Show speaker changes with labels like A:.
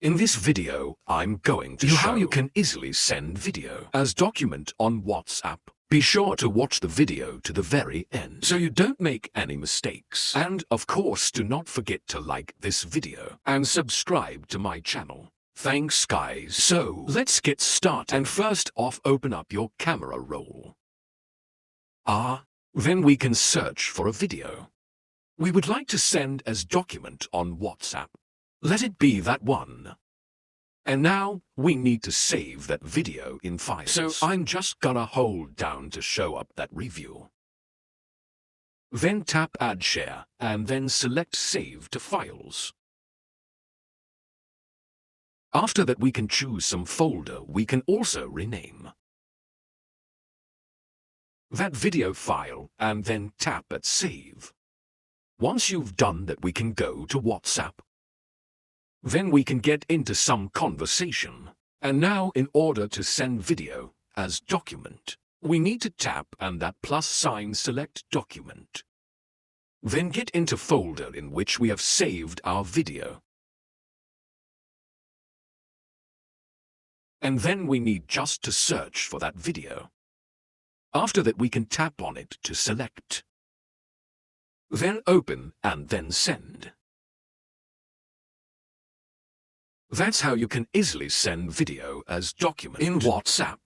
A: In this video, I'm going to show how you can easily send video as document on WhatsApp. Be sure to watch the video to the very end so you don't make any mistakes. And of course, do not forget to like this video and subscribe to my channel. Thanks guys. So let's get started. And first off, open up your camera roll. Then we can search for a video we would like to send as document on WhatsApp. Let it be that one. And now, we need to save that video in files. So I'm just gonna hold down to show up that review. Then tap Add Share, and then select Save to Files. After that, we can choose some folder we can also rename that video file, and then tap at Save. Once you've done that, we can go to WhatsApp. Then we can get into some conversation. And now, in order to send video as document, we need to tap and that plus sign select document. Then get into folder in which we have saved our video. And then we need just to search for that video. After that, we can tap on it to select. Then open and then send. That's how you can easily send video as document in WhatsApp.